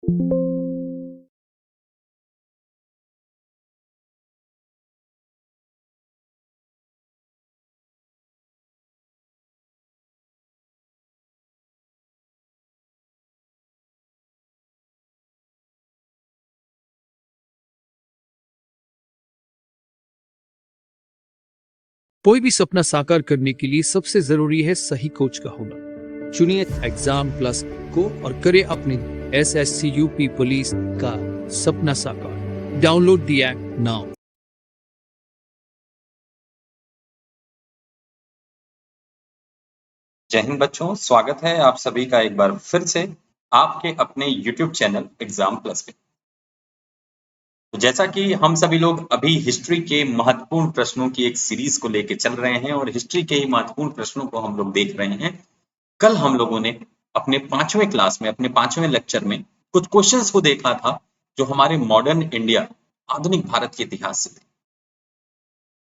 कोई भी सपना साकार करने के लिए सबसे जरूरी है सही कोच का होना। चुनिए एग्जाम प्लस को और करें अपने SSC UP पुलिस का सपना साकार। Download the app now. जय हिंद बच्चों, स्वागत है आप सभी का एक बार फिर से आपके अपने YouTube चैनल एग्जाम प्लस पे। तो जैसा कि हम सभी लोग अभी हिस्ट्री के महत्वपूर्ण प्रश्नों की एक सीरीज को लेके चल रहे हैं और हिस्ट्री के ही महत्वपूर्ण प्रश्नों को हम लोग देख रहे हैं। कल हम लोगों ने अपने 5वें क्लास में, अपने 5वें लेक्चर में कुछ क्वेश्चंस को देखा था जो हमारे मॉडर्न इंडिया, आधुनिक भारत के इतिहास से थे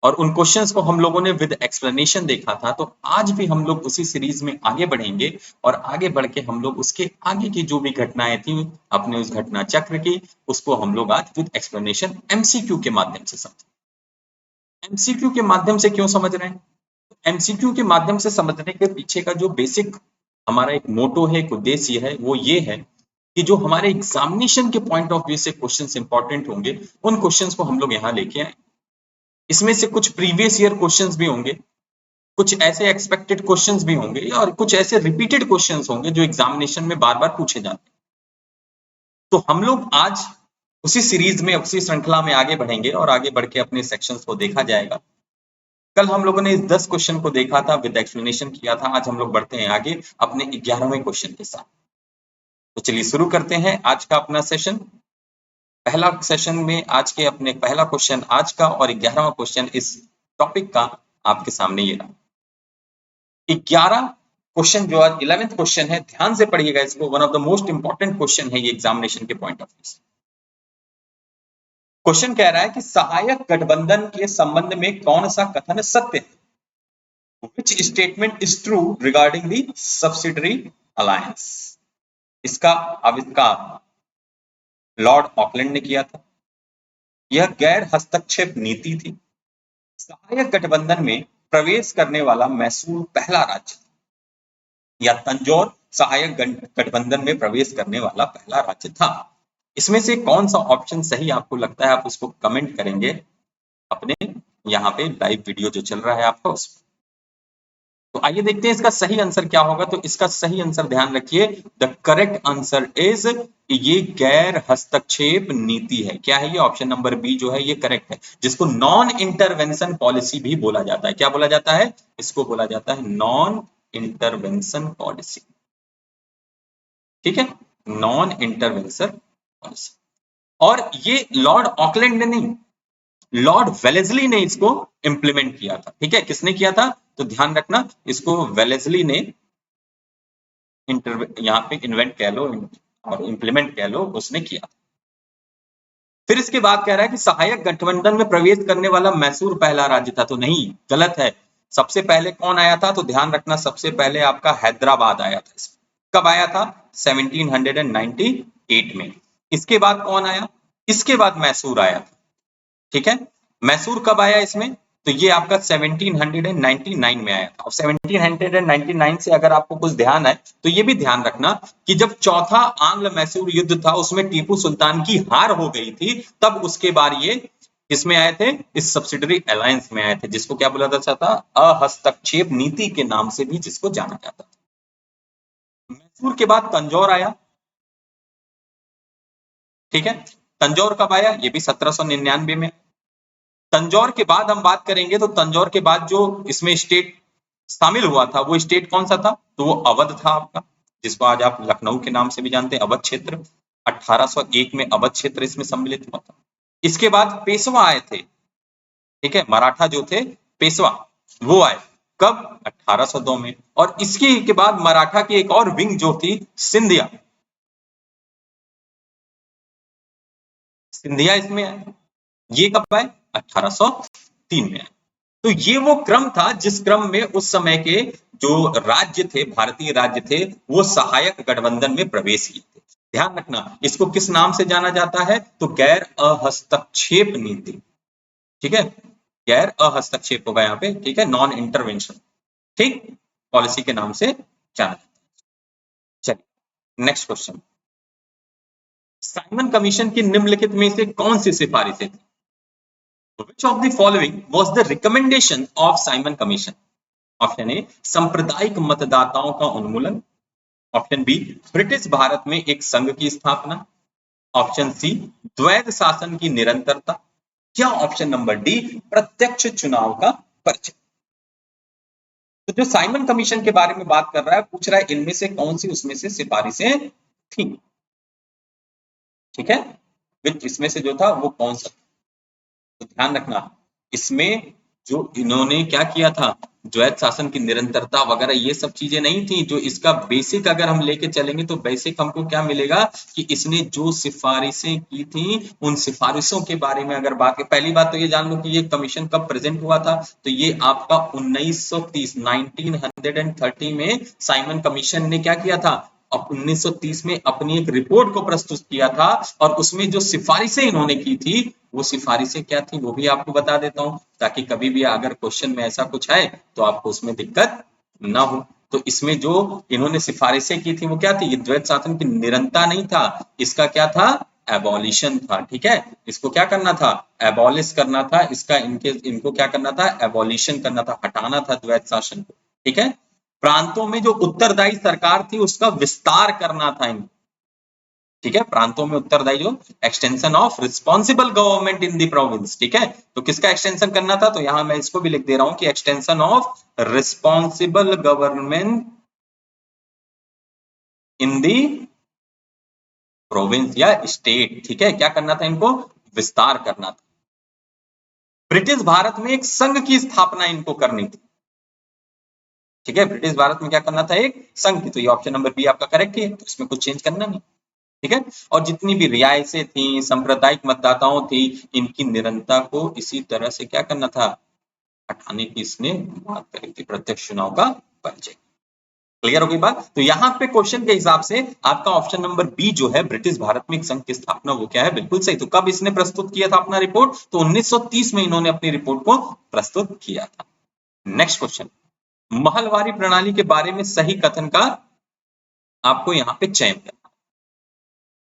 और उन क्वेश्चंस को हम लोगों ने विद एक्सप्लेनेशन देखा था। तो आज भी हम लोग उसी सीरीज में आगे बढ़ेंगे और आगे बढ़ के हम लोग उसके आगे की जो भी घटनाएं थी अपने उस घटना चक्र की, उसको हम लोग आज विद एक्सप्लेनेशन MCQ के माध्यम से समझें। MCQ के माध्यम से क्यों समझ रहे हैं? MCQ के माध्यम से समझने के पीछे का जो बेसिक हमारा एक मोटो है, एक उद्देश्य है, वो ये है कि जो हमारे एग्जामिनेशन के पॉइंट ऑफ व्यू से क्वेश्चंस इंपॉर्टेंट होंगे, उन क्वेश्चंस को हम लोग यहाँ लेके आए। इसमें से कुछ प्रीवियस ईयर क्वेश्चंस भी होंगे, कुछ ऐसे एक्सपेक्टेड क्वेश्चंस भी होंगे और कुछ ऐसे रिपीटेड क्वेश्चंस होंगे जो एग्जामिनेशन में बार बार पूछे जाते हैं। तो हम लोग आज उसी सीरीज में, उसी श्रृंखला में आगे बढ़ेंगे और आगे बढ़ के अपने सेक्शंस को देखा जाएगा। कल हम लोगों ने इस 10 क्वेश्चन को देखा था, विद एक्सप्लेनेशन किया था। आज हम लोग बढ़ते हैं आगे अपने 11वें क्वेश्चन के साथ। तो चलिए शुरू करते हैं आज का अपना सेशन। पहला सेशन में आज के अपने पहला क्वेश्चन आज का और 11वां क्वेश्चन इस टॉपिक का आपके सामने ये रहा। 11 क्वेश्चन जो आज 11th क्वेश्चन है, ध्यान से पढ़िएगा इसको। One of the most important question है ये एग्जामिनेशन के पॉइंट ऑफ व्यू से। क्वेश्चन कह रहा है कि सहायक गठबंधन के संबंध में कौन सा कथन सत्य है? Which statement is true regarding the subsidiary alliance? इसका आविष्कार लॉर्ड ऑकलैंड ने किया था। यह गैर हस्तक्षेप नीति थी। सहायक गठबंधन में प्रवेश करने वाला मैसूर पहला राज्य था, या तंजौर सहायक गठबंधन में प्रवेश करने वाला पहला राज्य था। इसमें से कौन सा ऑप्शन सही आपको लगता है, आप उसको कमेंट करेंगे अपने यहाँ पे लाइव वीडियो जो चल रहा है आपका उसमें। तो आइए देखते हैं इसका सही आंसर क्या होगा। तो इसका सही आंसर ध्यान रखिए, द करेक्ट आंसर इज ये गैर हस्तक्षेप नीति है। क्या है ये? ऑप्शन नंबर बी जो है ये करेक्ट है, जिसको नॉन इंटरवेंशन पॉलिसी भी बोला जाता है। क्या बोला जाता है? इसको बोला जाता है नॉन इंटरवेंशन पॉलिसी। ठीक है, नॉन इंटरवेंशन पॉलिसी। और ये लॉर्ड ऑकलैंड ने नहीं, लॉर्ड वेलेस्ली ने इसको इंप्लीमेंट किया था। ठीक है, किसने किया था? तो ध्यान रखना, इसको वेलेस्ली ने यहाँ पे इन्वेंट कह लो और इंप्लीमेंट कह लो, उसने किया। फिर इसके बाद कह रहा है कि सहायक गठबंधन में प्रवेश करने वाला मैसूर पहला राज्य था। तो नहीं, गलत है। सबसे पहले कौन आया था? तो ध्यान रखना, सबसे पहले आपका हैदराबाद आया था। कब आया था? 1798 में। इसके बाद कौन आया? इसके बाद मैसूर आया था। ठीक है, मैसूर कब आया इसमें? तो ये आपका 1799 में आया था। अब 1799 से अगर आपको कुछ ध्यान है तो ये भी ध्यान रखना कि जब चौथा आंग्ल मैसूर युद्ध था उसमें टीपू सुल्तान की हार हो गई थी, तब उसके बाद ये इसमें आए थे, इस सब्सिडरी अलायंस में आए थे, जिसको क्या बोला जाता था? अहस्तक्षेप नीति के नाम से भी जिसको जाना जाता था। मैसूर के बाद तंजौर आया। ठीक है, तंजौर कब आया? ये भी 1799 में। तंजौर के बाद हम बात करेंगे तो तंजौर के बाद जो इसमें स्टेट शामिल हुआ था, वो स्टेट कौन सा था? तो वो अवध था आपका, जिसको आज आप लखनऊ के नाम से भी जानते हैं, अवध क्षेत्र। 1801 में अवध क्षेत्र इसमें सम्मिलित हुआ था। इसके बाद पेशवा आए थे। ठीक है, मराठा जो थे पेशवा, वो आए कब? 1802 में। और इसके के बाद मराठा की एक और विंग जो थी सिंधिया, सिंधिया इसमें आए। ये कब आए? 1803 में आए। तो ये वो क्रम था जिस क्रम में उस समय के जो राज्य थे, भारतीय राज्य थे, वो सहायक गठबंधन में प्रवेश किए थे। ध्यान रखना, इसको किस नाम से जाना जाता है? तो गैर अहस्तक्षेप नीति। ठीक है, गैर अहस्तक्षेप होगा यहाँ पे, ठीक है, नॉन इंटरवेंशन, ठीक, पॉलिसी के नाम से जाना जाता है। चलिए नेक्स्ट क्वेश्चन, साइमन कमीशन की निम्नलिखित में से कौन सी सिफारिशें थी? Which of the following was the recommendation of Simon Commission? Option A, सांप्रदायिक मतदाताओं का उन्मूलन। ऑप्शन बी, ब्रिटिश भारत में एक संघ की स्थापना। ऑप्शन सी, द्वैध शासन की निरंतरता। या ऑप्शन नंबर डी, प्रत्यक्ष चुनाव का परिचय। तो जो साइमन कमीशन के बारे में बात कर रहा है, पूछ रहा है इनमें से कौन सी उसमें से सिफारिशें थी। ठीक है, इसमें से जो था वो कौन सा? तो ध्यान रखना, इसमें जो इन्होंने क्या किया था, द्वैध शासन की निरंतरता वगैरह ये सब चीजें नहीं थी। जो इसका बेसिक अगर हम लेके चलेंगे तो बेसिक हमको क्या मिलेगा कि इसने जो सिफारिशें की थी उन सिफारिशों के बारे में अगर बात, पहली बात तो ये जान लो कि ये कमीशन कब प्रेजेंट हुआ था, तो ये आपका 1930 में साइमन कमीशन ने क्या किया था, अब 1930 में अपनी एक रिपोर्ट को प्रस्तुत किया था और उसमें जो सिफारिशें इन्होंने की थी वो सिफारिशें क्या थी वो भी आपको बता देता हूं, ताकि कभी भी अगर क्वेश्चन में ऐसा कुछ है तो आपको उसमें दिक्कत ना हो। तो इसमें जो इन्होंने सिफारिशें की थी वो क्या थी, ये द्वैध शासन की निरंतरता नहीं था, इसका क्या था, एबॉलिशन था। ठीक है, इसको क्या करना था, एबॉलिश करना था, इसका इनको क्या करना था, एबॉलिशन करना था, हटाना था द्वैध शासन को। ठीक है, प्रांतों में जो उत्तरदायी सरकार थी उसका विस्तार करना था इनको। ठीक है, प्रांतों में उत्तरदायी जो extension of responsible government in the province. ठीक है, तो किसका एक्सटेंशन करना था, तो यहां मैं इसको भी लिख दे रहा हूं कि extension of responsible government in the province या स्टेट। ठीक है, क्या करना था, इनको विस्तार करना था। ब्रिटिश भारत में एक संघ की स्थापना इनको करनी थी। ठीक है, ब्रिटिश भारत में क्या करना था, एक संघ की। तो ये ऑप्शन नंबर बी आपका करेक्ट है, तो इसमें कुछ चेंज करना नहीं। ठीक है, और जितनी भी रियायतें थी, सांप्रदायिक मतदाताओं थी, इनकी निरंतरता को इसी तरह से क्या करना था, हटाने की इसने बात करी थी, प्रत्यक्ष चुनाव का परिचय। क्लियर हो गई बात? तो यहाँ पे क्वेश्चन के हिसाब से आपका ऑप्शन नंबर बी जो है, ब्रिटिश भारत में एक संघ की स्थापना, वो क्या है, बिल्कुल सही। तो कब इसने प्रस्तुत किया था अपना रिपोर्ट, तो 1930 में इन्होंने अपनी रिपोर्ट को प्रस्तुत किया था। नेक्स्ट क्वेश्चन, महलवारी प्रणाली के बारे में सही कथन का आपको यहाँ पे चयन करना।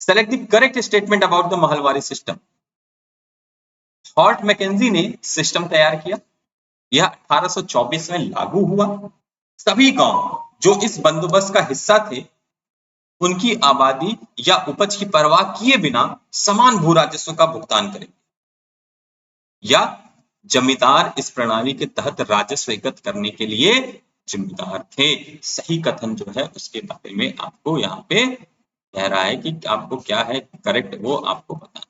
Select the correct statement about the Mahalwari system. Holt Mackenzie ने सिस्टम तैयार किया, यह 1824 में लागू हुआ। सभी गांव जो इस बंदोबस्त का हिस्सा थे उनकी आबादी या उपज की परवाह किए बिना समान भू राजस्व का भुगतान करेंगे, या जमींदार इस प्रणाली के तहत राजस्व एकत्र करने के लिए जिम्मेदार थे। सही कथन जो है उसके बारे में आपको यहाँ पे कह रहा है कि आपको क्या है करेक्ट, वो आपको बताना।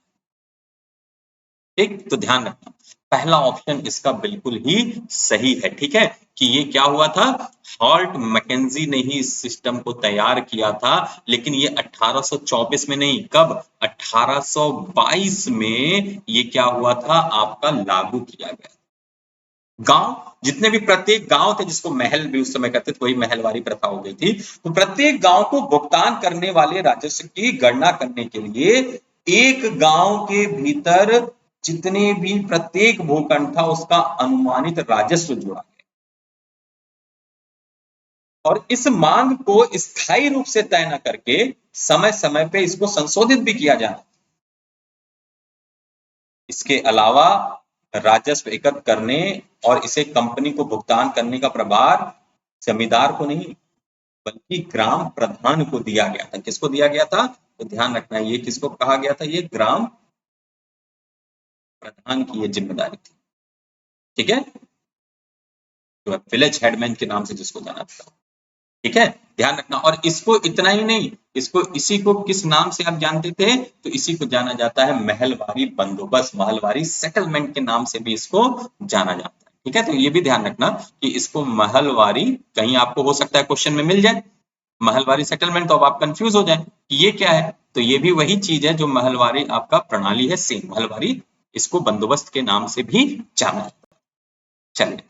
ठीक, तो ध्यान रखना, पहला ऑप्शन इसका बिल्कुल ही सही है। ठीक है, कि ये क्या हुआ था, हॉल्ट मैकेंजी ने ही इस सिस्टम को तैयार किया था, लेकिन ये 1824 में नहीं, कब, 1822 में ये क्या हुआ था, आपका लागू किया गया। गांव जितने भी, प्रत्येक गांव थे जिसको महल भी उस समय कहते थे, वही महलवारी प्रथा हो गई थी। तो प्रत्येक गांव को भुगतान करने वाले राजस्व की गणना करने के लिए एक गांव के भीतर जितने भी प्रत्येक भूखंड था उसका अनुमानित राजस्व जोड़ा गया, और इस मांग को स्थायी रूप से तय न करके समय समय पे इसको संशोधित भी किया जाना। इसके अलावा राजस्व एकत्र करने और इसे कंपनी को भुगतान करने का प्रभार जमींदार को नहीं बल्कि ग्राम प्रधान को दिया गया था। किसको दिया गया था, तो ध्यान रखना, ये किसको कहा गया था, ये ग्राम प्रधान की ये जिम्मेदारी थी। ठीक है, तो विलेज हेडमैन के नाम से जिसको जाना था। ठीक है, ध्यान रखना, और इसको इतना ही नहीं, इसको इसी को किस नाम से आप जानते थे, तो इसी को जाना जाता है महलवारी बंदोबस्त, महलवारी सेटलमेंट के नाम से भी इसको जाना जाता है। ठीक है, तो ये भी ध्यान रखना कि इसको महलवारी, कहीं आपको हो सकता है क्वेश्चन में मिल जाए महलवारी सेटलमेंट, तो अब आप कंफ्यूज हो जाए कि ये क्या है, तो ये भी वही चीज है जो महलवारी आपका प्रणाली है, सेम महलवारी, इसको बंदोबस्त के नाम से भी जाना जाता है। चलिए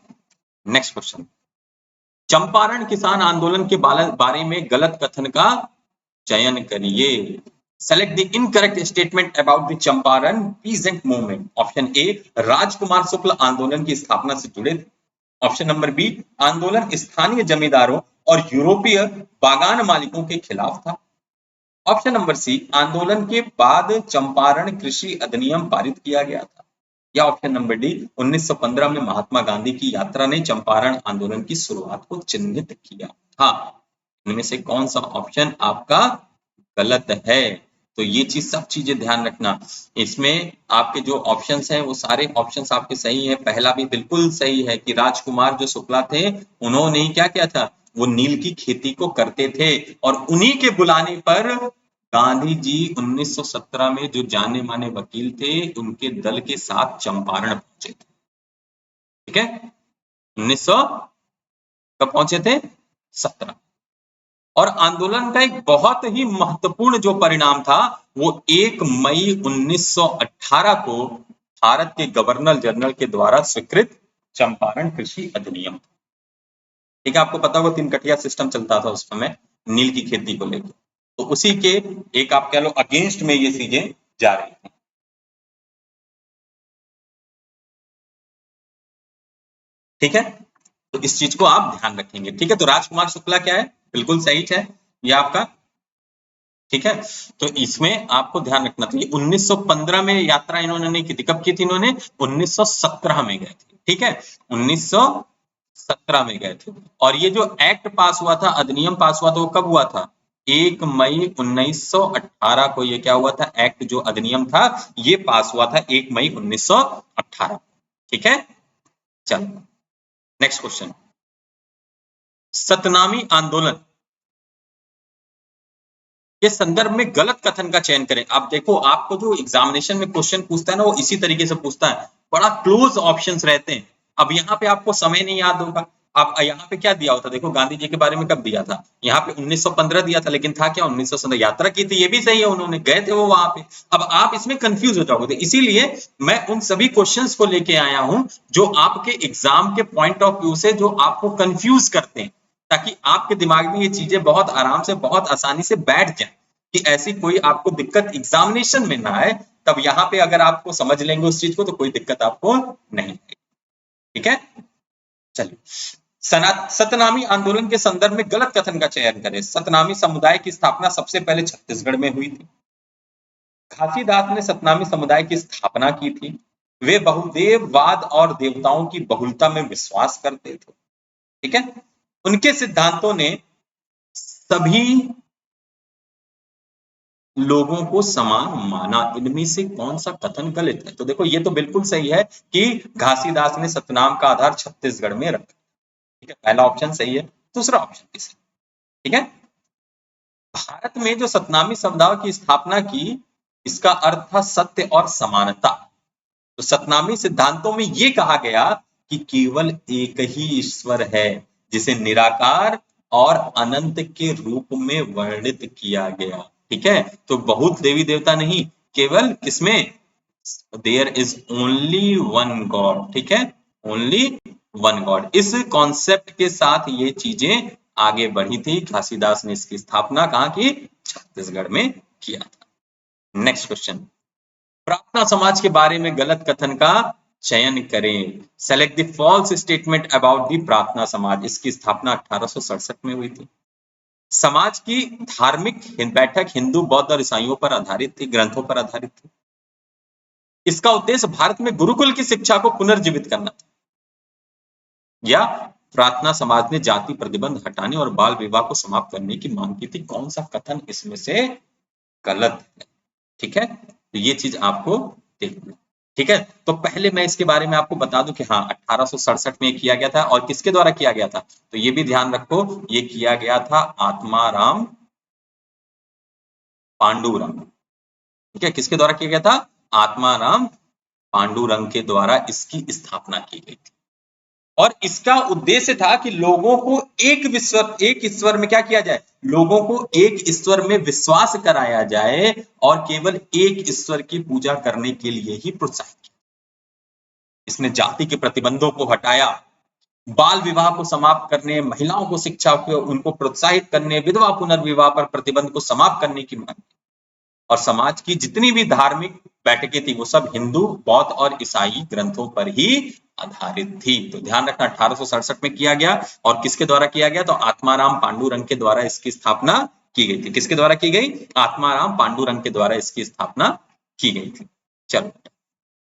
नेक्स्ट क्वेश्चन, चंपारण किसान आंदोलन के बारे में गलत कथन का चयन करिए। Select the incorrect statement about the Champaran peasant movement. Option A, Rajkumar Shukla आंदोलन की स्थापना से जुड़े थे। ऑप्शन नंबर बी, आंदोलन स्थानीय जमींदारों और यूरोपीय बागान मालिकों के खिलाफ था। ऑप्शन नंबर सी, आंदोलन के बाद चंपारण कृषि अधिनियम पारित किया गया था। या ऑप्शन नंबर डी, 1915 में महात्मा गांधी की यात्रा ने चंपारण आंदोलन की शुरुआत को चिन्हित किया था। इनमें से कौन सा ऑप्शन आपका गलत है? तो ये चीज, सब चीजें ध्यान रखना। इसमें आपके जो ऑप्शंस हैं वो सारे ऑप्शंस आपके सही हैं। पहला भी बिल्कुल सही है कि राजकुमार जो शुक्ला थे उन्होंने ही क्या किया था, वो नील की खेती को करते थे और उन्हीं के बुलाने पर गांधी जी 1917 में जो जाने माने वकील थे उनके दल के साथ चंपारण पहुंचे थे। ठीक है, 1900 कब पहुंचे थे? 17। और आंदोलन का एक बहुत ही महत्वपूर्ण जो परिणाम था वो 1 मई 1918 को भारत के गवर्नर जनरल के द्वारा स्वीकृत चंपारण कृषि अधिनियम। ठीक है, आपको पता होगा 3 कटिया सिस्टम चलता था उस समय नील की खेती को लेकर, तो उसी के एक आप कह लो अगेंस्ट में ये चीजें जा रही थी। ठीक है, तो इस चीज को आप ध्यान रखेंगे। ठीक है, तो राजकुमार शुक्ला क्या है? बिल्कुल सही है ये आपका। ठीक है, तो इसमें आपको ध्यान रखना चाहिए 1915 में यात्रा इन्होंने नहीं की थी। कब की थी इन्होंने? 1917 में गए थे। ठीक है, 1917 में गए थे। और ये जो एक्ट पास हुआ था, अधिनियम पास हुआ था, वो कब हुआ था? 1 मई 1918 को ये क्या हुआ था? एक्ट जो अधिनियम था ये पास हुआ था 1 मई 1918। ठीक है, चलो नेक्स्ट क्वेश्चन। सतनामी आंदोलन के संदर्भ में गलत कथन का चयन करें। आप देखो, आपको जो एग्जामिनेशन में क्वेश्चन पूछता है ना वो इसी तरीके से पूछता है, बड़ा क्लोज ऑप्शंस रहते हैं। अब यहाँ पे आपको समय नहीं याद होगा, आप यहाँ पे क्या दिया होता, देखो गांधी जी के बारे में कब दिया था, यहाँ पे 1915 दिया था, लेकिन था क्या 1917, यात्रा की थी, ये भी सही है, उन्होंने गए थे वो वहां पे। अब आप इसमें कंफ्यूज हो जाओगे, तो इसीलिए मैं उन सभी क्वेश्चंस को लेके आया हूं जो आपके एग्जाम के पॉइंट ऑफ व्यू से जो आपको कंफ्यूज करते हैं, ताकि आपके दिमाग में ये चीजें बहुत आराम से, बहुत आसानी से बैठ जाए, कि ऐसी कोई आपको दिक्कत एग्जामिनेशन में ना आए। तब यहाँ पे अगर आपको समझ लेंगे उस चीज को तो कोई दिक्कत आपको नहीं आएगी। ठीक है, चलिए। सतनामी आंदोलन के संदर्भ में गलत कथन का चयन करें। सतनामी समुदाय की स्थापना सबसे पहले छत्तीसगढ़ में हुई थी। घासीदास ने सतनामी समुदाय की स्थापना की थी। वे बहुदेववाद और देवताओं की बहुलता में विश्वास करते थे। ठीक है, उनके सिद्धांतों ने सभी लोगों को समान माना। इनमें से कौन सा कथन गलत है? तो देखो, ये तो बिल्कुल सही है कि घासीदास ने सतनाम का आधार छत्तीसगढ़ में रखा। ठीक है, पहला ऑप्शन सही है। दूसरा ऑप्शन भी सही। ठीक है, भारत में जो सतनामी समुदाय की स्थापना की, इसका अर्थ था सत्य और समानता। तो सतनामी सिद्धांतों में ये कहा गया कि केवल एक ही ईश्वर है जिसे निराकार और अनंत के रूप में वर्णित किया गया। ठीक है, तो बहुत देवी देवता नहीं, केवल किसमें? There is only one God. ठीक है, ओनली वन गॉड। इस कॉन्सेप्ट के साथ ये चीजें आगे बढ़ी थी। घासीदास ने इसकी स्थापना कहाँ की? छत्तीसगढ़ में किया था। Next question. प्रार्थना समाज के बारे में गलत कथन का चयन करें। Select the false statement about the Prarthana Samaj. इसकी स्थापना 1867 में हुई थी। समाज की धार्मिक बैठक हिंदू, बौद्ध और ईसाइयों पर आधारित थी, ग्रंथों पर आधारित थी। इसका उद्देश्य भारत में गुरुकुल की शिक्षा को पुनर्जीवित करना था। या प्रार्थना समाज ने जाति प्रतिबंध हटाने और बाल विवाह को समाप्त करने की मांग की थी। कौन सा कथन इसमें से गलत है? ठीक है, तो ये चीज आपको देखना। ठीक है, तो पहले मैं इसके बारे में आपको बता दूं कि हाँ 1867 में किया गया था। और किसके द्वारा किया गया था? तो ये भी ध्यान रखो, ये किया गया था आत्माराम पांडुरंग। ठीक है, किसके द्वारा किया गया था? आत्माराम पांडुरंग के द्वारा इसकी स्थापना की गई थी। और इसका उद्देश्य था कि लोगों को एक ईश्वर में क्या किया जाए? लोगों को एक ईश्वर में विश्वास कराया जाए और केवल एक ईश्वर की पूजा करने के लिए ही प्रोत्साहित किया। इसने जाति के प्रतिबंधों को हटाया, बाल विवाह को समाप्त करने, महिलाओं को शिक्षा को उनको प्रोत्साहित करने, विधवा पुनर्विवाह पर प्रतिबंध को समाप्त करने की मांग। और समाज की जितनी भी धार्मिक बैठकें थी वो सब हिंदू, बौद्ध और ईसाई ग्रंथों पर ही आधारित थी। तो ध्यान रखना 1867 में किया गया और किसके द्वारा किया गया? तो आत्माराम पांडुरंग के द्वारा इसकी स्थापना की गई थी। किसके द्वारा की गई? आत्माराम पांडुरंग के द्वारा इसकी स्थापना की गई थी। चलो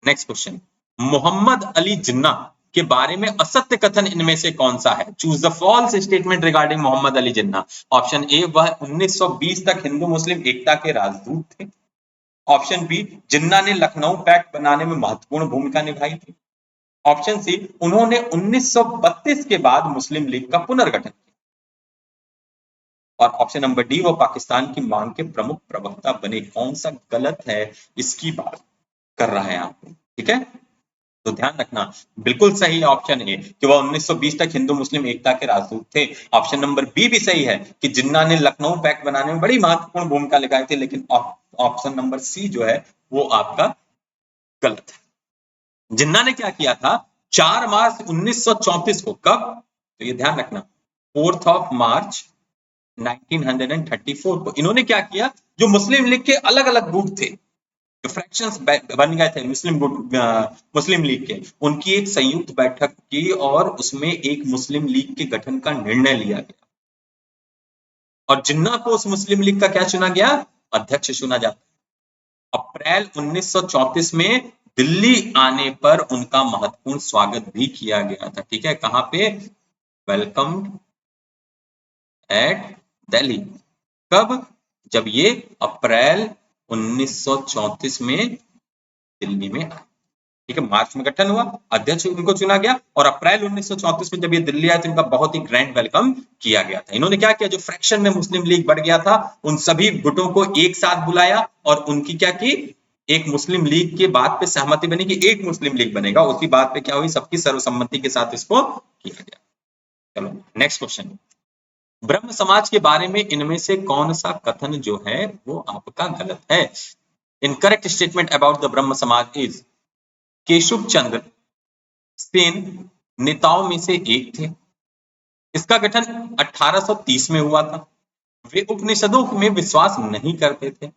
नेक्स्ट क्वेश्चन, मोहम्मद अली जिन्ना के बारे में असत्य कथन इनमें से कौन सा है? Choose the false statement regarding Mohammad Ali Jinnah. Option A, वह 1920 तक हिंदू मुस्लिम एकता के राजदूत थे। ऑप्शन बी, जिन्ना ने लखनऊ पैक्ट बनाने में महत्वपूर्ण भूमिका निभाई थी। ऑप्शन सी, उन्होंने 1932 के बाद मुस्लिम लीग का पुनर्गठन किया। और ऑप्शन नंबर डी, वो पाकिस्तान की मांग के प्रमुख प्रवक्ता बने। कौन सा गलत है इसकी बात कर रहा है आप, ठीक है? तो ध्यान रखना बिल्कुल सही ऑप्शन है कि वह 1920 तक हिंदू मुस्लिम एकता के राजदूत थे। ऑप्शन नंबर बी भी सही है कि जिन्ना ने लखनऊ पैक्ट बनाने में बड़ी महत्वपूर्ण भूमिका निभाई थी, लेकिन ऑप्शन नंबर सी जो है वो आपका गलत है। जिन्ना ने क्या किया था? 4 मार्च 1934 को, कब? तो ये ध्यान रखना 4 मार्च 1934 को इन्होंने क्या किया? जो मुस्लिम लीग के अलग अलग गुट थे, जो फ्रैक्शंस बन गए थे मुस्लिम लीग के, उनकी एक संयुक्त बैठक की और उसमें एक मुस्लिम लीग के गठन का निर्णय लिया गया और जिन्ना को उस मुस्लिम लीग का क्या चुना गया? अध्यक्ष चुना जाता। अप्रैल 1934 में दिल्ली आने पर उनका महत्वपूर्ण स्वागत भी किया गया था, ठीक है? कहां पे? Welcome eight Delhi. कब? जब ये अप्रैल 1934 में दिल्ली में आए, ठीक है? मार्च में गठन हुआ, अध्यक्ष उनको चुना गया और अप्रैल 1934 में जब ये दिल्ली आए तो इनका बहुत ही ग्रैंड वेलकम किया गया था। इन्होंने क्या किया? जो फ्रैक्शन में मुस्लिम लीग बढ़ गया था उन सभी गुटों को एक साथ बुलाया और उनकी क्या की? एक मुस्लिम लीग के बात पे सहमति बनी कि एक मुस्लिम लीग बनेगा। उसी बात पे क्या हुई? सबकी सर्वसम्मति के साथ इसको किया गया। चलो नेक्स्ट क्वेश्चन, ब्रह्म समाज के बारे में इनमें से कौन सा कथन जो है वो आपका गलत है? इनकरेक्ट स्टेटमेंट अबाउट द ब्रह्म समाज इज, केशव चंद्र सेन नेताओं में से एक थे। इसका गठन 1830 में हुआ था। वे उपनिषदों में विश्वास नहीं करते थे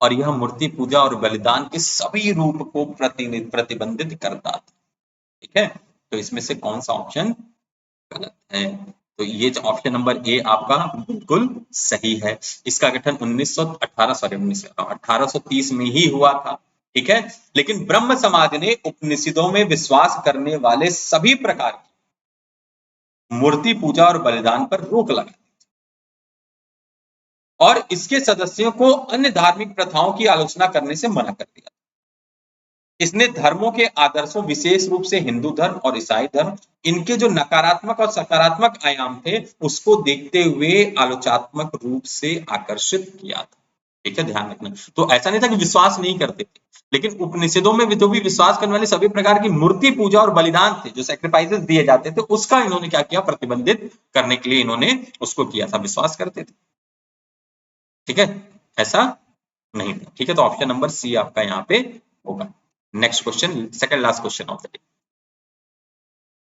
और यह मूर्ति पूजा और बलिदान के सभी रूप को प्रतिबंधित करता था, ठीक है? तो इसमें से कौन सा ऑप्शन गलत है? तो ये जो ऑप्शन नंबर ए आपका बिल्कुल सही है। इसका गठन 1830 में ही हुआ था, ठीक है? लेकिन ब्रह्म समाज ने उपनिषदों में विश्वास करने वाले सभी प्रकार की मूर्ति पूजा और बलिदान पर रोक लगा दी और इसके सदस्यों को अन्य धार्मिक प्रथाओं की आलोचना करने से मना कर दिया। इसने धर्मों के आदर्शों, विशेष रूप से हिंदू धर्म और ईसाई धर्म, इनके जो नकारात्मक और सकारात्मक आयाम थे उसको देखते हुए आलोचनात्मक रूप से आकर्षित किया था, ठीक है? ध्यान रखना। तो ऐसा नहीं था कि विश्वास नहीं करते थे, लेकिन उपनिषदों में जो भी विश्वास करने वाले सभी प्रकार की मूर्ति पूजा और बलिदान थे, जो सैक्रिफाइसेस दिए जाते थे, उसका इन्होंने क्या किया? प्रतिबंधित करने के लिए इन्होंने उसको किया था। विश्वास करते थे, ठीक है? ऐसा नहीं था, ठीक है? तो ऑप्शन नंबर सी आपका यहाँ पे होगा। Next question, second last question of the day,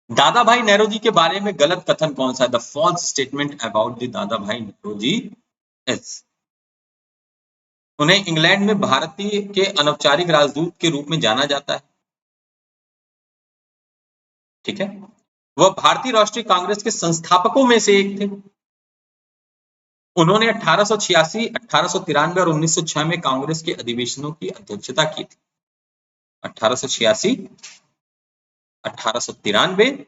दादा भाई नेहरूजी के बारे में गलत कथन कौन सा है? The false statement about the Dadabhai Nehru ji is, उन्हें इंग्लैंड में भारतीय के अनौपचारिक राजदूत के रूप में जाना जाता है, ठीक है? वह भारतीय राष्ट्रीय कांग्रेस के संस्थापकों में से एक थे। उन्होंने 1886, 1893 और 1906 में कांग्रेस के अधिवेशनों की अध्यक्षता की थी। 1886, 1893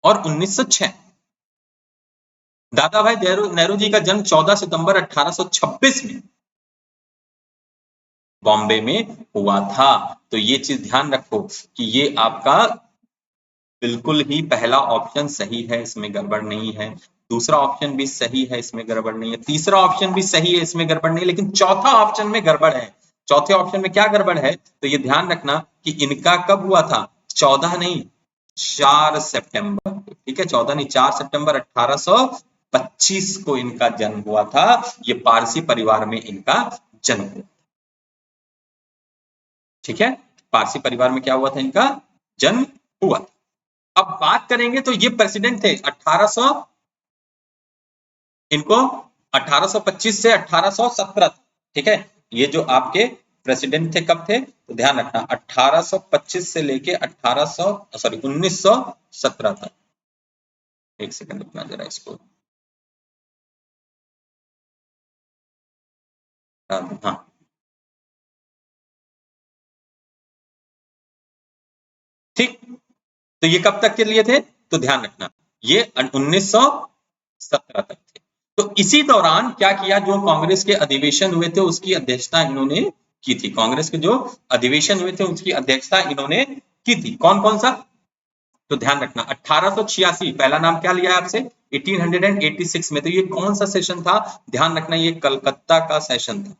और 1906। दादा भाई नेहरू जी का जन्म 14 सितंबर 1826 में बॉम्बे में हुआ था। तो ये चीज ध्यान रखो कि ये आपका बिल्कुल ही पहला ऑप्शन सही है, इसमें गड़बड़ नहीं है। दूसरा ऑप्शन भी सही है, इसमें गड़बड़ नहीं है। तीसरा ऑप्शन भी सही है, इसमें गड़बड़ नहीं है। लेकिन चौथा ऑप्शन में गड़बड़ है। चौथे ऑप्शन में क्या गड़बड़ है? तो ये ध्यान रखना कि इनका कब हुआ था? 14 नहीं, 4 सितंबर, ठीक है? 14 नहीं, 4 सितंबर 1825 को इनका जन्म हुआ था। ये पारसी परिवार में इनका जन्म हुआ, ठीक है? पारसी परिवार में क्या हुआ था? इनका जन्म हुआ था। अब बात करेंगे तो ये प्रेसिडेंट थे 1800, इनको 1825 से 1817, ठीक है? ये जो आपके प्रेसिडेंट थे कब थे, तो ध्यान रखना 1825 से लेके 1917 तक। एक सेकंड रुकना जरा इसको, हाँ ठीक। तो ये कब तक के लिए थे, तो ध्यान रखना ये 1917 तक थे। तो इसी दौरान क्या किया, जो कांग्रेस के अधिवेशन हुए थे उसकी अध्यक्षता इन्होंने की थी। कांग्रेस के जो अधिवेशन हुए थे उसकी अध्यक्षता इन्होंने की थी। कौन कौन सा, तो ध्यान रखना 1886 पहला नाम क्या लिया है आपसे, 1886 में। तो ये कौन सा सेशन था, ध्यान रखना ये कलकत्ता का सेशन था।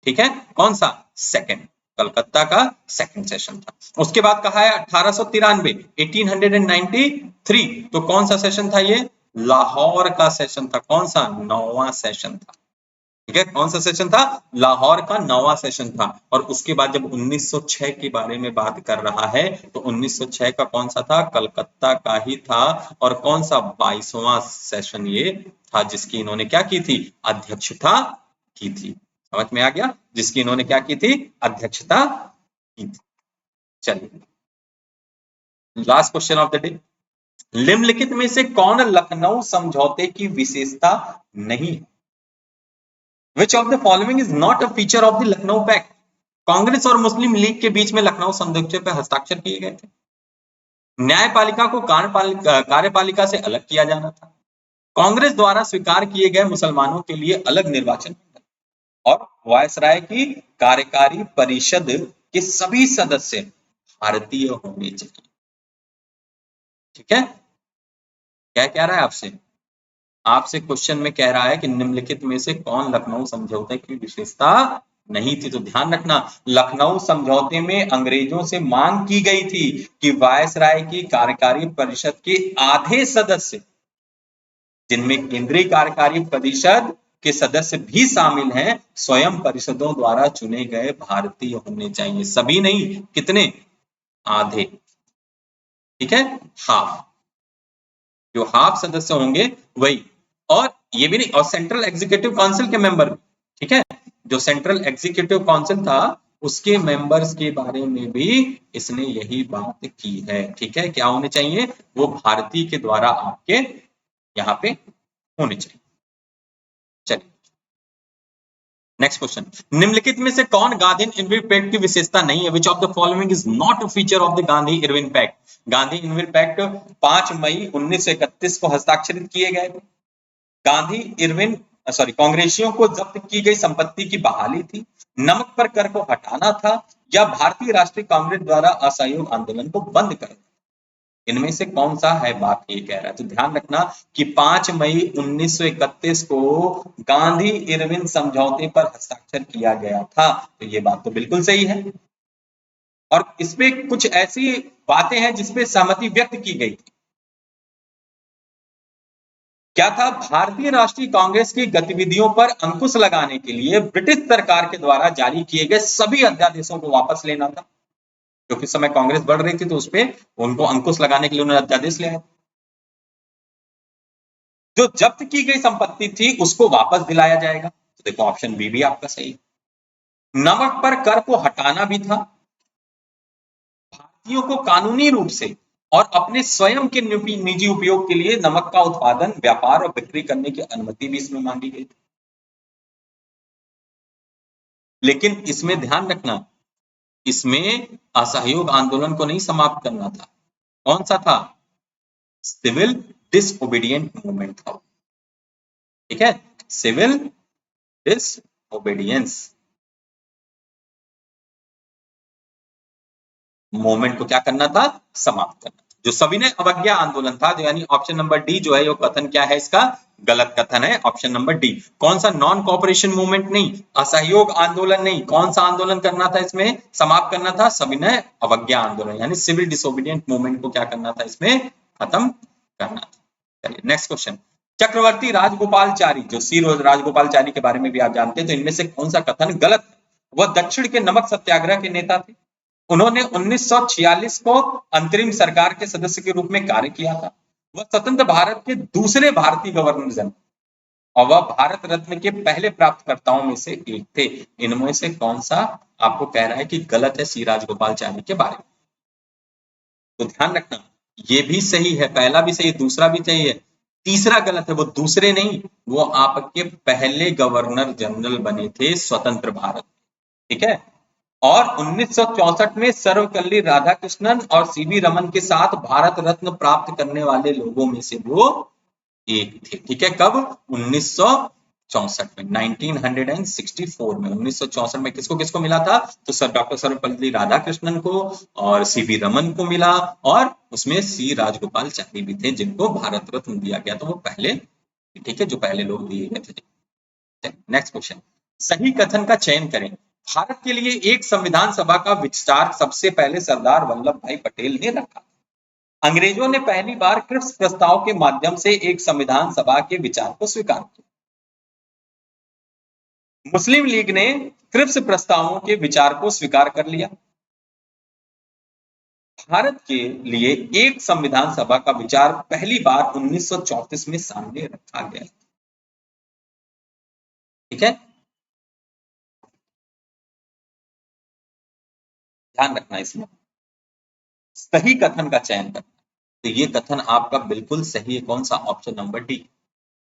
ठीक है, कौन सा, सेकंड, कलकत्ता का सेकंड सेशन था। उसके बाद कहा है 1893 1893, तो कौन सा सेशन था ये, लाहौर का सेशन था। कौन सा, नौवां सेशन था। ठीक है, कौन सा सेशन था, लाहौर का नौवां सेशन था। और उसके बाद जब 1906 के बारे में बात कर रहा है तो 1906 का कौन सा था, कलकत्ता का ही था। और कौन सा, 22वां सेशन ये था जिसकी इन्होंने क्या की थी, अध्यक्षता की थी। समझ में आ गया, जिसकी इन्होंने क्या की थी, अध्यक्षता की थी। चलिए last question of the day, निम्नलिखित में से कौन लखनऊ समझौते की विशेषता नहीं है। Which of the following is not a feature of the Lucknow pact. Congress और मुस्लिम लीग के बीच में लखनऊ समझौते पर हस्ताक्षर किए गए थे। न्यायपालिका को कार्यपालिका से अलग किया जाना था। कांग्रेस द्वारा स्वीकार किए गए मुसलमानों के लिए अलग निर्वाचन और वायसराय की कार्यकारी परिषद के सभी सदस्य भारतीय होने चाहिए। ठीक है, क्या कह रहा है आपसे, आपसे क्वेश्चन में कह रहा है कि निम्नलिखित में से कौन लखनऊ समझौते की विशेषता नहीं थी। तो ध्यान रखना लखनऊ समझौते में अंग्रेजों से मांग की गई थी कि वायसराय की कार्यकारी परिषद के आधे सदस्य, जिनमें केंद्रीय कार्यकारी परिषद के सदस्य भी शामिल हैं, स्वयं परिषदों द्वारा चुने गए भारतीय होने चाहिए। सभी नहीं, कितने, आधे। ठीक है, हाफ, जो हाफ सदस्य होंगे वही। और ये भी नहीं, और सेंट्रल एग्जीक्यूटिव काउंसिल के मेंबर, ठीक है, जो सेंट्रल एग्जीक्यूटिव काउंसिल था उसके मेंबर्स के बारे में भी इसने यही बात की है। ठीक है, क्या होने चाहिए, वो भारतीय के द्वारा आपके यहाँ पे होने चाहिए। चलिए नेक्स्ट क्वेश्चन, निम्नलिखित में से कौन गांधी इरविन पैक्ट की विशेषता नहीं है। Which of the following is not a feature of the Gandhi Irwin pact. Gandhi Irwin pact 5 मई 1931 को हस्ताक्षरित किए गए थे। गांधी इरविन कांग्रेसियों को जब्त की गई संपत्ति की बहाली थी, नमक पर कर को हटाना था, या भारतीय राष्ट्रीय कांग्रेस द्वारा असहयोग आंदोलन को बंद करना। इनमें से कौन सा है, बात ये कह रहा है। तो ध्यान रखना कि 5 मई 1931 को गांधी इरविन समझौते पर हस्ताक्षर किया गया था। तो ये बात तो बिल्कुल सही है। और इसमें कुछ ऐसी बातें हैं जिसपे सहमति व्यक्त की गई थी। क्या था, भारतीय राष्ट्रीय कांग्रेस की गतिविधियों पर अंकुश लगाने के लिए ब्रिटिश सरकार के द्वारा जारी किए गए सभी अध्यादेशों को वापस लेना था। क्योंकि समय कांग्रेस बढ़ रही थी तो उसपे उनको अंकुश लगाने के लिए उन्होंने अध्यादेश ले आए। जो जब्त की गई संपत्ति थी उसको वापस दिलाया जाएगा। तो देखो ऑप्शन बी भी आपका सही है। नमक पर कर को हटाना भी था। भारतीयों को कानूनी रूप से और अपने स्वयं के निजी उपयोग के लिए नमक का उत्पादन, व्यापार और बिक्री करने की अनुमति भी इसमें मांगी गई थी। लेकिन इसमें ध्यान रखना, इसमें असहयोग आंदोलन को नहीं समाप्त करना था। कौन सा था, सिविल डिसओबीडिएंट मूवमेंट था। ठीक है, सिविल डिसओबीडियंस मूवमेंट को क्या करना था, समाप्त करना। जो सविनय अवज्ञा आंदोलन था, जो यानी ऑप्शन नंबर डी जो है, ये कथन क्या है, इसका गलत कथन है, ऑप्शन नंबर डी। कौन सा, नॉन कोऑपरेशन मूवमेंट नहीं, असहयोग आंदोलन नहीं, कौन सा आंदोलन करना था इसमें, समाप्त करना था, सविनय अवज्ञा आंदोलन यानी सिविल डिसोबीडिएंट मूवमेंट को क्या करना था, इसमें खत्म करना था। चलिए नेक्स्ट क्वेश्चन, चक्रवर्ती राजगोपालचारी, जो सी राजगोपालचारी के बारे में भी आप जानते हैं, तो इनमें से कौन सा कथन गलत है। वह दक्षिण के नमक सत्याग्रह के नेता थे। उन्होंने 1946 को अंतरिम सरकार के सदस्य के रूप में कार्य किया था। वह स्वतंत्र भारत के दूसरे भारतीय गवर्नर जनरल, और वह भारत रत्न के पहले प्राप्तकर्ताओं में से एक थे। इनमें से कौन सा आपको कह रहा है कि गलत है सी राजगोपालाचारी के बारे में? तो ध्यान रखना, ये भी सही है, पहला भी सही है, दूसरा भी सही है, तीसरा गलत है। वो दूसरे नहीं, वो आपके पहले गवर्नर जनरल बने थे स्वतंत्र भारत, ठीक है। और 1964 में सर्वपल्ली राधाकृष्णन और सीवी रमन के साथ भारत रत्न प्राप्त करने वाले लोगों में से वो एक थे, ठीक है। कब? 1964 में, 1964 में, 1964 में किसको किसको मिला था? तो सर डॉक्टर सर्वपल्ली राधाकृष्णन को और सीवी रमन को मिला, और उसमें सी राजगोपालाचारी भी थे जिनको भारत रत्न दिया गया। तो वो पहले, ठीक है, जो पहले लोग दिए गए थे। नेक्स्ट क्वेश्चन, सही कथन का चयन करें। भारत के लिए एक संविधान सभा का विचार सबसे पहले सरदार वल्लभ भाई पटेल ने रखा। अंग्रेजों ने पहली बार क्रिप्स प्रस्ताव के माध्यम से एक संविधान सभा के विचार को स्वीकार किया। मुस्लिम लीग ने क्रिप्स प्रस्तावों के विचार को स्वीकार कर लिया। भारत के लिए एक संविधान सभा का विचार पहली बार 1934 में सामने रखा गया, ठीक है। ध्यान रखना, इसमें सही कथन का चयन करना। तो ये कथन आपका बिल्कुल सही है, कौन सा? Option number D.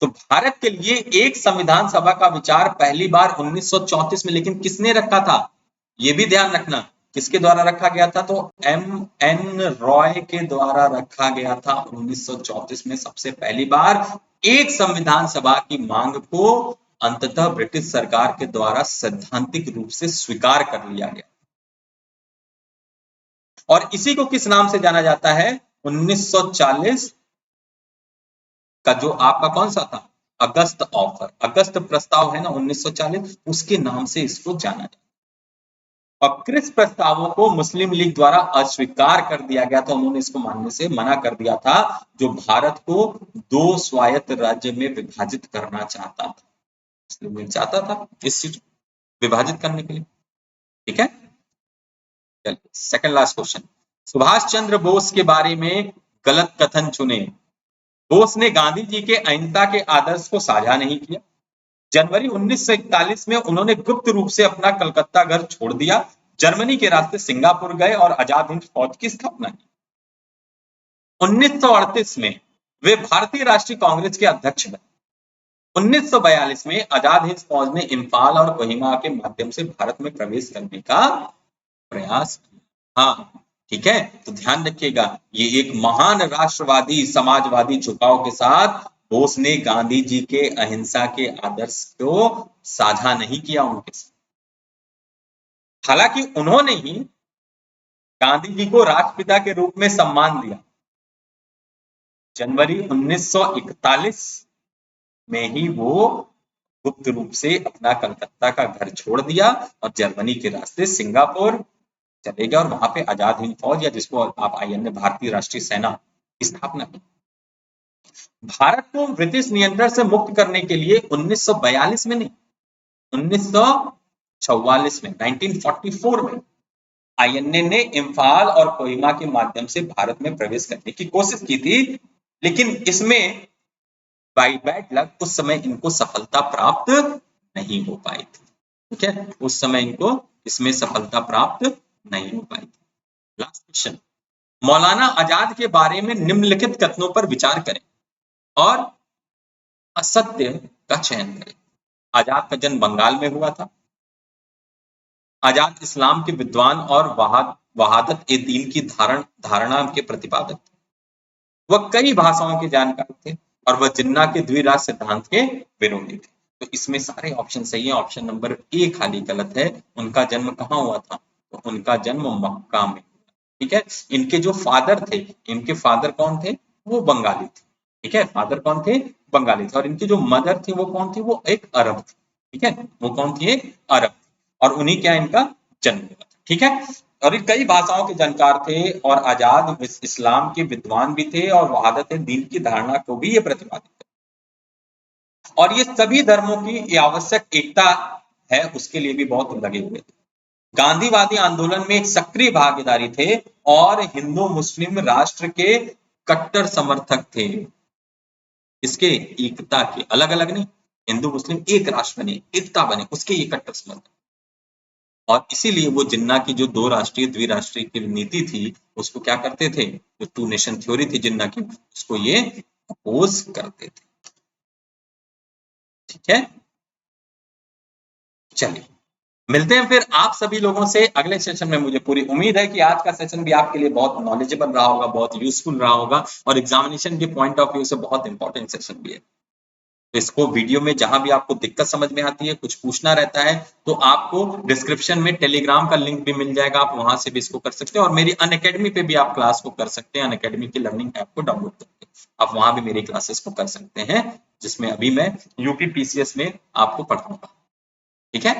तो भारत के लिए एक संविधान सभा का विचार पहली बार 1934 में, लेकिन किसने रखा था? ये भी ध्यान रखना, किसके द्वारा रखा गया था? तो एम.एन. रॉय के द्वारा रखा गया था 1934 में सबसे पहली बार। एक संविधान सभा की मांग को अंततः ब्रिटिश सरकार के द्वारा सैद्धांतिक रूप से स्वीकार कर लिया गया, और इसी को किस नाम से जाना जाता है? 1940 का जो आपका कौन सा था? अगस्त ऑफर, अगस्त प्रस्ताव है ना 1940, उसके नाम से इसको जाना जाता है। और क्रिप्स प्रस्तावों को मुस्लिम लीग द्वारा अस्वीकार कर दिया गया था, उन्होंने इसको मानने से मना कर दिया था, जो भारत को दो स्वायत्त राज्य में विभाजित करना चाहता था। मुस्लिम लीग चाहता था इस चीज विभाजित करने के लिए, ठीक है। चलिए second last question, Subhash Chandra Bose के बारे में गलत कथन चुने। बोस ने गांधी जी के अहिंसा के आदर्श को साझा नहीं किया। जनवरी 1941 में उन्होंने गुप्त रूप से अपना कलकत्ता घर छोड़ दिया, जर्मनी के रास्ते सिंगापुर गए और आजाद हिंद फौज की स्थापना की। 1938 में वे भारतीय राष्ट्रीय कांग्रेस के अध्यक्ष बने। 1942 में आजाद हिंद फौज ने इम्फाल और कोहिमा के माध्यम से भारत में प्रवेश करने का प्रयास किया। हाँ, ठीक है। तो ध्यान रखिएगा, ये एक महान राष्ट्रवादी समाजवादी झुकाव के साथ बोस ने गांधी जी के अहिंसा के आदर्श को साझा नहीं किया उनके साथ। हालांकि उन्होंने ही गांधी जी को राष्ट्रपिता के रूप में सम्मान दिया। जनवरी 1941 में ही वो गुप्त रूप से अपना कलकत्ता का घर छोड़ दिया और जर्मनी के रास्ते सिंगापुर चले गए और वहां पे आजाद हिंद फौज, या जिसको आप आईएनए भारतीय राष्ट्रीय सेना, की स्थापना की। भारत को ब्रिटिश नियंत्रण से मुक्त करने के लिए 1942 में नहीं, 1944 में, 1944 में आईएनए ने इम्फाल और कोहिमा के माध्यम से भारत में प्रवेश करने की कोशिश की थी, लेकिन इसमें बाय बैड लक उस समय इनको सफलता प्राप्त नहीं हो पाई थी, ठीक है। उस समय इनको इसमें सफलता प्राप्त नहीं हो पाई थी। लास्ट क्वेश्चन, मौलाना आजाद के बारे में निम्नलिखित कथनों पर विचार करें और असत्य का चयन करें। आजाद का जन्म बंगाल में हुआ था। आजाद इस्लाम के विद्वान और वहादत ए दीन की धारणा के प्रतिपादक थे। वह कई भाषाओं के जानकार थे और वह जिन्ना के द्विराज सिद्धांत के विरोधी थे। तो इसमें सारे ऑप्शन सही है, ऑप्शन नंबर ए खाली गलत है। उनका जन्म कहाँ हुआ था? तो उनका जन्म मक्का में, ठीक है। इनके जो फादर थे, इनके फादर कौन थे? वो बंगाली थे, ठीक है। फादर कौन थे? बंगाली थे। और इनकी जो मदर थी वो कौन थी? वो एक अरब थी, ठीक है। वो कौन थी? एक अरब, और उन्हीं क्या इनका जन्म हुआ था, ठीक है। और ये कई भाषाओं के जानकार थे और आजाद इस्लाम के विद्वान भी थे और वहादत दीन की धारणा को भी ये प्रतिपादित थे। और ये सभी धर्मों की आवश्यक एकता है उसके लिए भी बहुत लगे हुए थे। गांधीवादी आंदोलन में एक सक्रिय भागीदारी थे और हिंदू मुस्लिम राष्ट्र के कट्टर समर्थक थे। इसके एकता के, अलग अलग नहीं, हिंदू मुस्लिम एक राष्ट्र बने, एकता बने, उसके ये कट्टर समर्थक। और इसीलिए वो जिन्ना की जो दो राष्ट्रीय द्विराष्ट्रीय की नीति थी उसको क्या करते थे, जो टू नेशन थ्योरी थी जिन्ना की, उसको ये अपोज करते थे। ठीक है, चलिए मिलते हैं फिर आप सभी लोगों से अगले सेशन में। मुझे पूरी उम्मीद है कि आज का सेशन भी आपके लिए बहुत नॉलेजेबल रहा होगा, बहुत यूजफुल रहा होगा और एग्जामिनेशन के पॉइंट ऑफ व्यू से बहुत इंपॉर्टेंट सेशन भी है। तो इसको वीडियो में जहां भी आपको दिक्कत समझ में आती है, कुछ पूछना रहता है, तो आपको डिस्क्रिप्शन में टेलीग्राम का लिंक भी मिल जाएगा, आप वहां से भी इसको कर सकते हैं। और मेरी अनअकैडमी पे भी आप क्लास को कर सकते हैं, अनअकैडमी की लर्निंग ऐप को डाउनलोड करके आप वहां भी मेरी क्लासेस को कर सकते हैं, जिसमें अभी मैं यूपी पीसीएस में आपको पढ़ाऊंगा। ठीक है,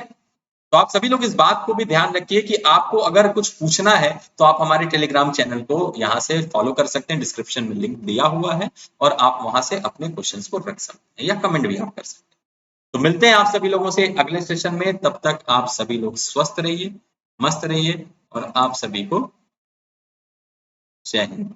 तो आप सभी लोग इस बात को भी ध्यान रखिए कि आपको अगर कुछ पूछना है तो आप हमारे टेलीग्राम चैनल को यहाँ से फॉलो कर सकते हैं, डिस्क्रिप्शन में लिंक दिया हुआ है और आप वहां से अपने क्वेश्चंस को रख सकते हैं या कमेंट भी आप कर सकते हैं। तो मिलते हैं आप सभी लोगों से अगले सेशन में, तब तक आप सभी लोग स्वस्थ रहिए, मस्त रहिए और आप सभी को जय हिंद।